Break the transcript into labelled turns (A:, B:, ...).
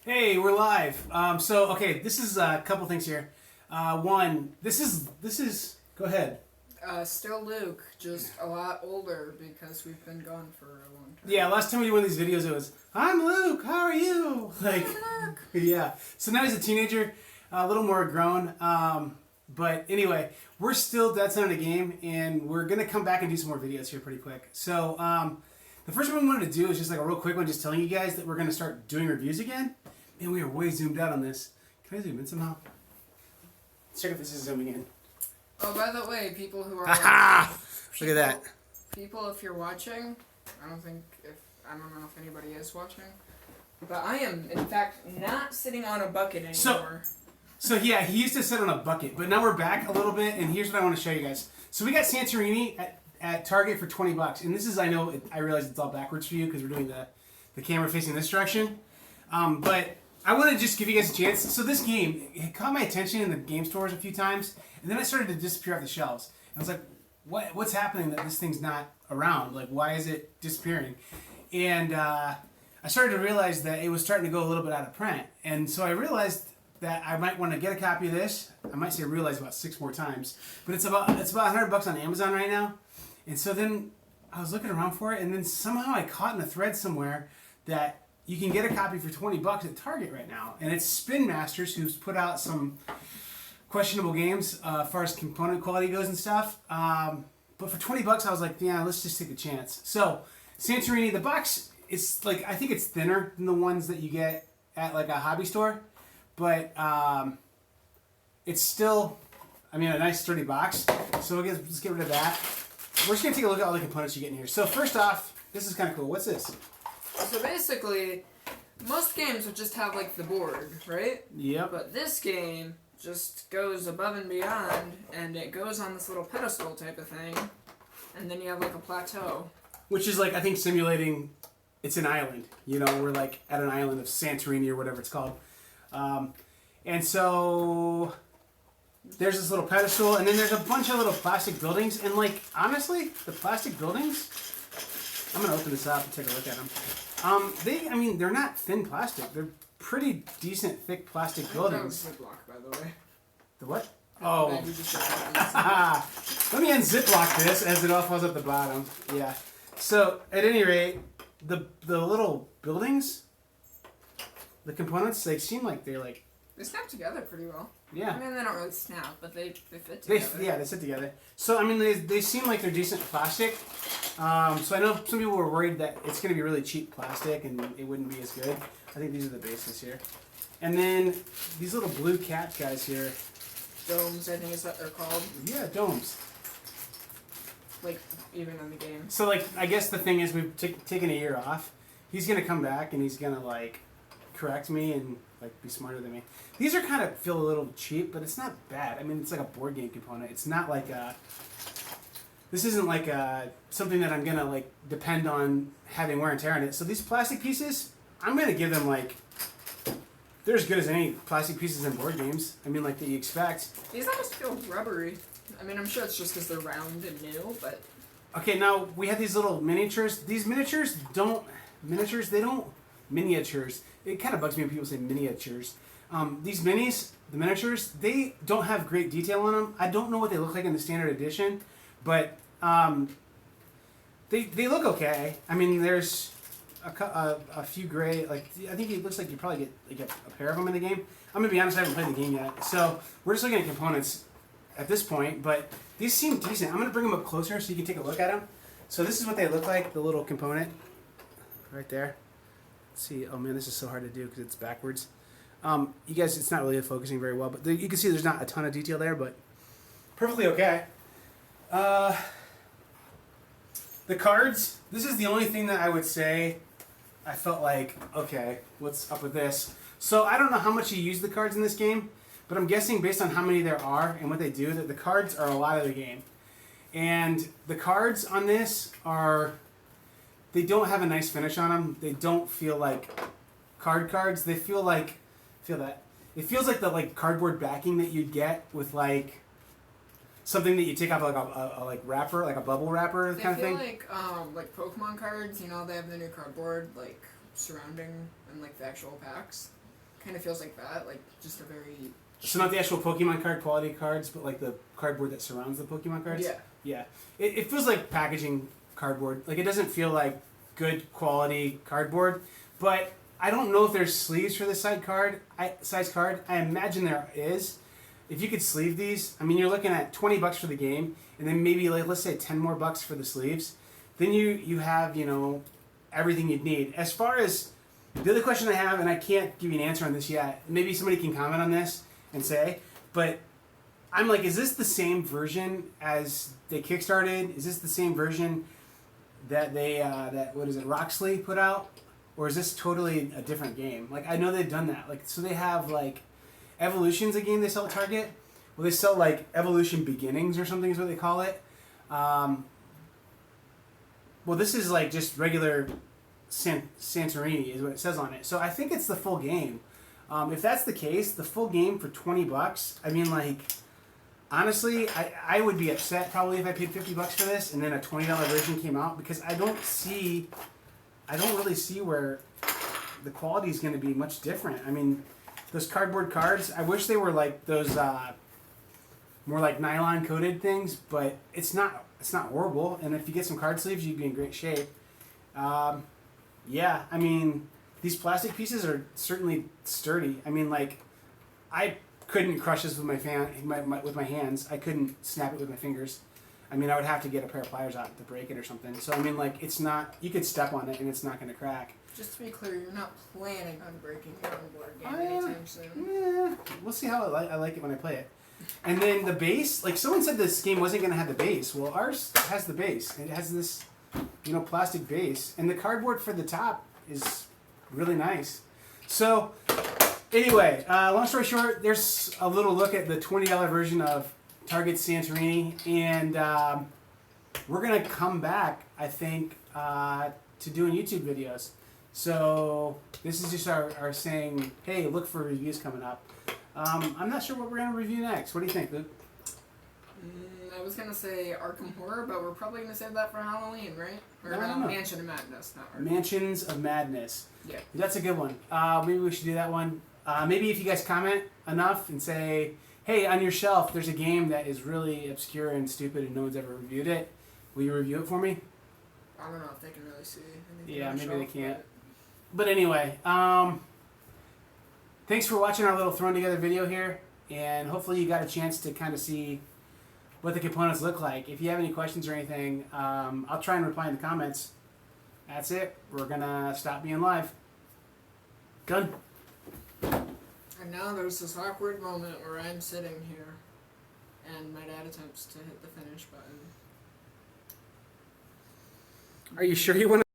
A: Hey, we're live. Okay, this is a couple things here. One, this is. Go ahead.
B: Still Luke, just a lot older because we've been gone for a long time.
A: Yeah, last time we did one of these videos, it was, "I'm Luke. How are you?" Like, yeah. So now he's a teenager, a little more grown. But anyway, we're still dead center of the game, and we're gonna come back and do some more videos here pretty quick. So, the first one we wanted to do is just like a real quick one, just telling you guys that we're gonna start doing reviews again. And we are way zoomed out on this. Can I zoom in somehow? Let's check if this is zooming in.
B: Oh, by the way, people who are
A: Look at that.
B: People, if you're watching, I don't know if anybody is watching, but I am in fact not sitting on a bucket anymore.
A: So yeah, he used to sit on a bucket, but now we're back a little bit, and here's what I want to show you guys. So we got Santorini at Target for $20, and this is, I realize it's all backwards for you because we're doing the camera facing this direction, but I want to just give you guys a chance. So this game, it caught my attention in the game stores a few times, and then it started to disappear off the shelves. And I was like, what's happening that this thing's not around? Like, why is it disappearing? And I started to realize that it was starting to go a little bit out of print. And so I realized that I might want to get a copy of this. I might say realize about 6 more times. But it's about $100 on Amazon right now. And so then I was looking around for it, and then somehow I caught in a thread somewhere that you can get a copy for $20 at Target right now. And it's Spin Masters, who's put out some questionable games as far as component quality goes and stuff. But for $20, I was like, yeah, let's just take a chance. So, Santorini, the box is like, I think it's thinner than the ones that you get at like a hobby store. But it's still, a nice sturdy box. So let's get rid of that. We're just going to take a look at all the components you get in here. So first off, this is kind of cool. What's this?
B: So basically, most games would just have like the board, right?
A: Yep.
B: But this game just goes above and beyond, and it goes on this little pedestal type of thing, and then you have like a plateau.
A: Which is like, I think, simulating it's an island. We're like at an island of Santorini or whatever it's called. And so there's this little pedestal, and then there's a bunch of little plastic buildings, and like, honestly, the plastic buildings, I'm going to open this up and take a look at them. They're not thin plastic. They're pretty decent, thick plastic buildings.
B: That was Ziploc, by the way.
A: The what? Oh. Let me unziplock this as it all falls at the bottom. Yeah. So, at any rate, the little buildings, the components, they seem like they're like...
B: They snap together pretty well.
A: Yeah.
B: They don't really snap, but they fit together.
A: They sit together. So, they seem like they're decent plastic. So I know some people were worried that it's going to be really cheap plastic and it wouldn't be as good. I think these are the bases here. And then these little blue cat guys here.
B: Domes, I think is what they're called.
A: Yeah, domes.
B: Like, even in the game.
A: So, like, I guess the thing is we've taken a year off. He's going to come back and he's going to, like, correct me and, like, be smarter than me. These are kind of feel a little cheap, but it's not bad. It's like a board game component. It's not like a... This isn't like something that I'm going to like depend on having wear and tear on it. So these plastic pieces, I'm going to give them like, they're as good as any plastic pieces in board games. Like that you expect.
B: These almost feel rubbery. I'm sure it's just because they're round and new, but...
A: Okay, now we have these little miniatures. These miniatures, they don't miniatures. It kind of bugs me when people say miniatures. These minis, the miniatures, they don't have great detail on them. I don't know what they look like in the standard edition. But they look okay. There's a few gray. Like I think it looks like you probably get like a pair of them in the game. I'm gonna be honest, I haven't played the game yet, so we're just looking at components at this point. But these seem decent. I'm gonna bring them up closer so you can take a look at them. So this is what they look like. The little component right there. Let's see. Oh man, this is so hard to do because it's backwards. You guys, it's not really focusing very well, but you can see there's not a ton of detail there, but perfectly okay. The cards, this is the only thing that I would say I felt like, okay, what's up with this? So I don't know how much you use the cards in this game, but I'm guessing based on how many there are and what they do, that the cards are a lot of the game. And the cards on this they don't have a nice finish on them. They don't feel like cards. They feel like, it feels like the like cardboard backing that you'd get with like something that you take off like a like wrapper, like a bubble wrapper kind of thing.
B: They feel like Pokemon cards. They have the new cardboard like surrounding and like the actual packs. Kind of feels like that, like just a very.
A: So not the actual Pokemon card quality cards, but like the cardboard that surrounds the Pokemon cards?
B: Yeah.
A: Yeah. It feels like packaging cardboard. Like, it doesn't feel like good quality cardboard. But I don't know if there's sleeves for this size card. I imagine there is. If you could sleeve these, I mean, you're looking at $20 for the game, and then maybe, like, let's say $10 more for the sleeves. Then you have, you know, everything you'd need. As far as the other question I have, and I can't give you an answer on this yet, maybe somebody can comment on this and say, but I'm like, is this the same version as they kickstarted? Is this the same version that they, what is it, Roxley put out? Or is this totally a different game? Like, I know they've done that. Like, so they have, like, Evolution's a game they sell at Target. Well, they sell, like, Evolution Beginnings or something is what they call it. Well, this is, like, just regular Santorini is what it says on it. So I think it's the full game. If that's the case, the full game for $20, I mean, like, honestly, I would be upset probably if I paid $50 for this and then a $20 version came out, because I don't really see where the quality is going to be much different. I mean, those cardboard cards, I wish they were like those more like nylon coated things, but it's not horrible. And if you get some card sleeves, you'd be in great shape. Yeah, I mean, these plastic pieces are certainly sturdy. I mean, like, I couldn't crush this with with my hands. I couldn't snap it with my fingers. I mean, I would have to get a pair of pliers out to break it or something. So, I mean, like, it's not, you could step on it and it's not going to crack.
B: Just to be clear, you're not planning on breaking your own board game anytime soon.
A: Yeah, we'll see how I like it when I play it. And then the base, like, someone said this game wasn't going to have the base. Well, ours has the base. It has this, you know, plastic base. And the cardboard for the top is really nice. So, anyway, long story short, there's a little look at the $20 version of Target Santorini. And we're going to come back, I think, to doing YouTube videos. So this is just our saying, hey, look for reviews coming up. I'm not sure what we're going to review next. What do you think, Luke?
B: I was going to say Arkham Horror, but we're probably going to save that for Halloween, right? Or
A: I don't know.
B: Mansion of Madness, not Arkham.
A: Mansions of Madness.
B: Yeah.
A: That's a good one. Maybe we should do that one. Maybe if you guys comment enough and say, hey, on your shelf, there's a game that is really obscure and stupid and no one's ever reviewed it. Will you review it for me?
B: I don't know if they can really see anything.
A: Yeah,
B: on the
A: maybe
B: shelf,
A: they can't. But anyway, thanks for watching our little thrown together video here, and hopefully you got a chance to kind of see what the components look like. If you have any questions or anything, I'll try and reply in the comments. That's it. We're gonna stop being live. Done.
B: And now there's this awkward moment where I'm sitting here, and my dad attempts to hit the finish button.
A: Are you sure you want to?